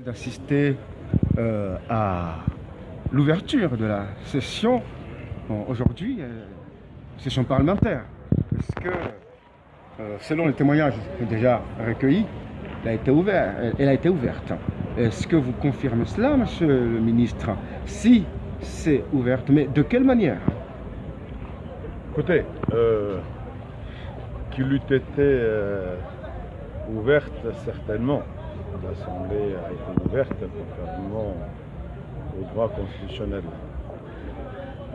D'assister à l'ouverture de la session aujourd'hui, session parlementaire, parce que selon les témoignages déjà recueillis, elle a été ouverte. Est-ce que vous confirmez cela, monsieur le ministre? Si c'est ouverte, mais de quelle manière? Écoutez, qu'il eût été ouverte, certainement. L'Assemblée a été ouverte conformément au droit constitutionnel.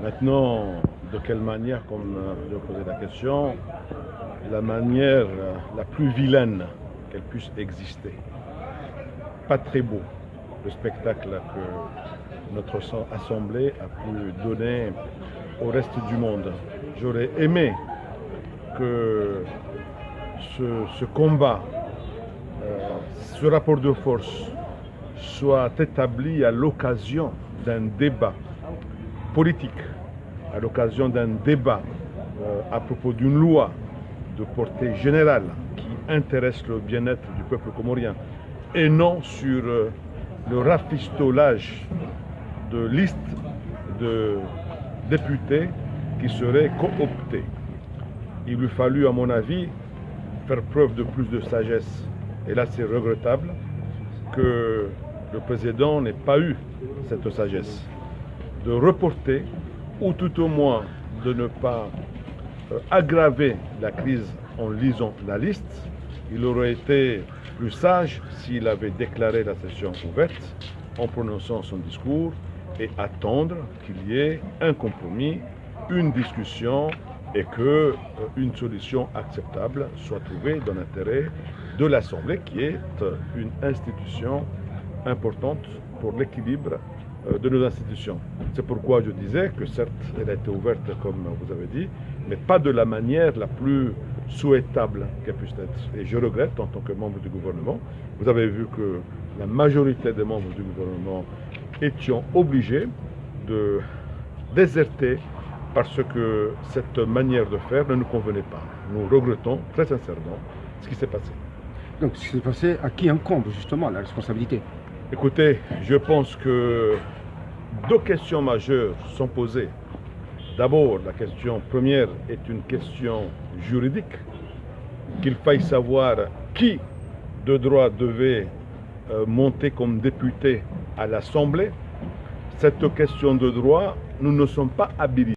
Maintenant, de quelle manière, comme vous avez posé la question, la manière la plus vilaine qu'elle puisse exister. Pas très beau le spectacle que notre Assemblée a pu donner au reste du monde. J'aurais aimé que ce combat, ce rapport de force soit établi à l'occasion d'un débat politique, à l'occasion d'un débat à propos d'une loi de portée générale qui intéresse le bien-être du peuple comorien et non sur le rafistolage de listes de députés qui seraient cooptés. Il lui fallut, à mon avis, faire preuve de plus de sagesse. Et là, c'est regrettable que le président n'ait pas eu cette sagesse de reporter, ou tout au moins de ne pas aggraver la crise en lisant la liste. Il aurait été plus sage s'il avait déclaré la session ouverte en prononçant son discours et attendre qu'il y ait un compromis, une discussion et qu'une solution acceptable soit trouvée dans l'intérêt de l'Assemblée, qui est une institution importante pour l'équilibre de nos institutions. C'est pourquoi je disais que certes, elle a été ouverte, comme vous avez dit, mais pas de la manière la plus souhaitable qu'elle puisse être. Et je regrette, en tant que membre du gouvernement, vous avez vu que la majorité des membres du gouvernement étions obligés de déserter parce que cette manière de faire ne nous convenait pas. Nous regrettons très sincèrement ce qui s'est passé. Donc, ce qui s'est passé, à qui incombe justement la responsabilité? Écoutez, je pense que deux questions majeures sont posées. D'abord, la question première est une question juridique, qu'il faille savoir qui de droit devait monter comme député à l'Assemblée. Cette question de droit, nous ne sommes pas habilités.